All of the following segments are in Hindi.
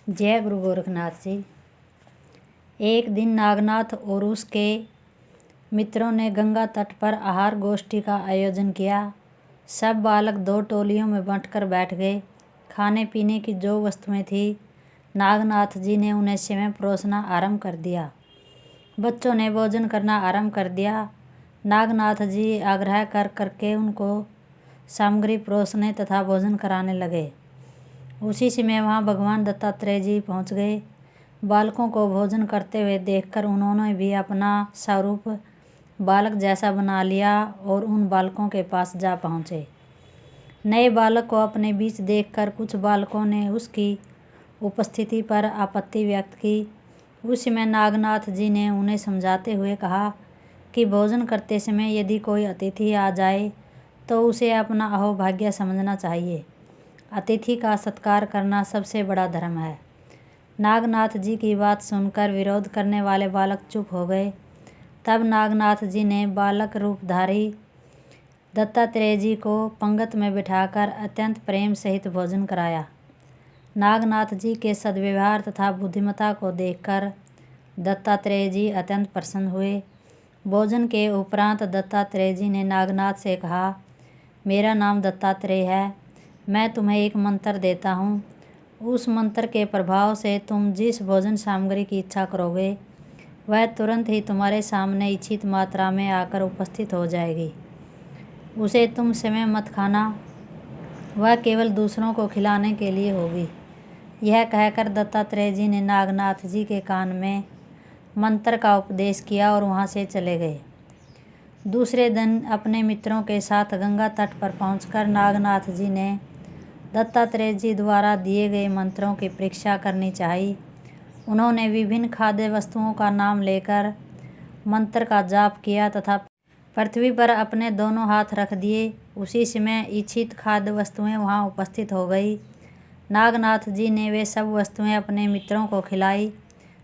जय गुरु गोरखनाथ जी। एक दिन नागनाथ और उसके मित्रों ने गंगा तट पर आहार गोष्ठी का आयोजन किया। सब बालक दो टोलियों में बंटकर बैठ गए। खाने पीने की जो वस्तुएं थी, नागनाथ जी ने उन्हें स्वयं परोसना आरंभ कर दिया। बच्चों ने भोजन करना आरंभ कर दिया। नागनाथ जी आग्रह करके उनको सामग्री परोसने तथा भोजन कराने लगे। उसी समय वहाँ भगवान दत्तात्रेय जी पहुँच गए। बालकों को भोजन करते हुए देखकर उन्होंने भी अपना स्वरूप बालक जैसा बना लिया और उन बालकों के पास जा पहुँचे। नए बालक को अपने बीच देखकर कुछ बालकों ने उसकी उपस्थिति पर आपत्ति व्यक्त की। उस समय नागनाथ जी ने उन्हें समझाते हुए कहा कि भोजन करते समय यदि कोई अतिथि आ जाए तो उसे अपना अहोभाग्य समझना चाहिए। अतिथि का सत्कार करना सबसे बड़ा धर्म है। नागनाथ जी की बात सुनकर विरोध करने वाले बालक चुप हो गए। तब नागनाथ जी ने बालक रूपधारी दत्तात्रेय जी को पंगत में बिठाकर अत्यंत प्रेम सहित भोजन कराया। नागनाथ जी के सद्व्यवहार तथा बुद्धिमत्ता को देखकर दत्तात्रेय जी अत्यंत प्रसन्न हुए। भोजन के उपरांत दत्तात्रेय जी ने नागनाथ से कहा, मेरा नाम दत्तात्रेय है। मैं तुम्हें एक मंत्र देता हूँ। उस मंत्र के प्रभाव से तुम जिस भोजन सामग्री की इच्छा करोगे वह तुरंत ही तुम्हारे सामने इच्छित मात्रा में आकर उपस्थित हो जाएगी। उसे तुम स्वयं मत खाना, वह केवल दूसरों को खिलाने के लिए होगी। यह कहकर दत्तात्रेय जी ने नागनाथ जी के कान में मंत्र का उपदेश किया और वहाँ से चले गए। दूसरे दिन अपने मित्रों के साथ गंगा तट पर पहुंचकर नागनाथ जी ने दत्तात्रेय जी द्वारा दिए गए मंत्रों की परीक्षा करनी चाहिए। उन्होंने विभिन्न खाद्य वस्तुओं का नाम लेकर मंत्र का जाप किया तथा पृथ्वी पर अपने दोनों हाथ रख दिए। उसी समय इच्छित खाद्य वस्तुएं वहां उपस्थित हो गई। नागनाथ जी ने वे सब वस्तुएं अपने मित्रों को खिलाई।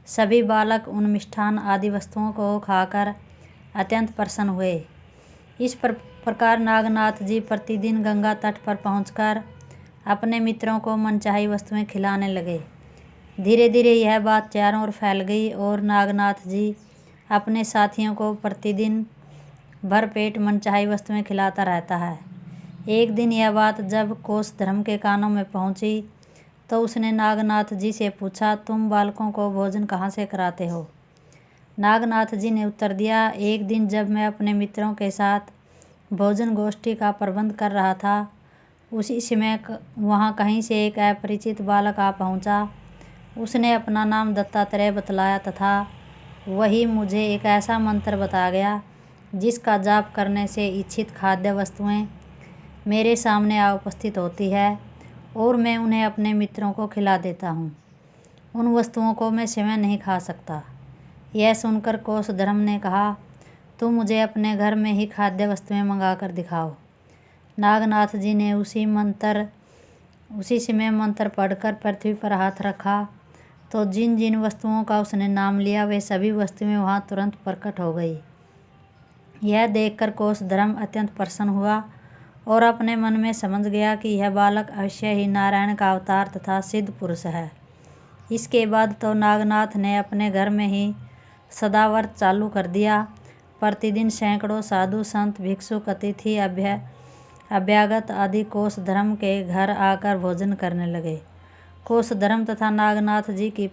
सभी बालक उन मिष्ठान आदि वस्तुओं को खाकर अत्यंत प्रसन्न हुए। इस प्रकार नागनाथ जी प्रतिदिन गंगा तट पर पहुंचकर अपने मित्रों को मनचाही वस्तुएं खिलाने लगे। धीरे धीरे यह बात चारों ओर फैल गई और नागनाथ जी अपने साथियों को प्रतिदिन भरपेट मनचाही वस्तुएं खिलाता रहता है। एक दिन यह बात जब कोसधर्म के कानों में पहुंची तो उसने नागनाथ जी से पूछा, तुम बालकों को भोजन कहाँ से कराते हो? नागनाथ जी ने उत्तर दिया, एक दिन जब मैं अपने मित्रों के साथ भोजन गोष्ठी का प्रबंध कर रहा था, उसी समय वहाँ कहीं से एक अपरिचित बालक आ पहुँचा। उसने अपना नाम दत्तात्रेय बतलाया तथा वही मुझे एक ऐसा मंत्र बता गया जिसका जाप करने से इच्छित खाद्य वस्तुएं मेरे सामने आ उपस्थित होती है और मैं उन्हें अपने मित्रों को खिला देता हूँ। उन वस्तुओं को मैं स्वयं नहीं खा सकता। यह सुनकर कोसधर्म ने कहा, तुम मुझे अपने घर में ही खाद्य वस्तुएं मंगा कर दिखाओ। नागनाथ जी ने उसी समय मंत्र पढ़कर पृथ्वी पर हाथ रखा तो जिन जिन वस्तुओं का उसने नाम लिया वे सभी वस्तुएं वहां तुरंत प्रकट हो गई। यह देखकर कोसधर्म अत्यंत प्रसन्न हुआ और अपने मन में समझ गया कि यह बालक अवश्य ही नारायण का अवतार तथा सिद्ध पुरुष है। इसके बाद तो नागनाथ ने अपने घर में ही सदाव्रत चालू कर दिया। प्रतिदिन सैकड़ों साधु संत भिक्षुक अतिथि अभ्यागत आदि कोसधर्म के घर आकर भोजन करने लगे। कोसधर्म तथा नागनाथ जी की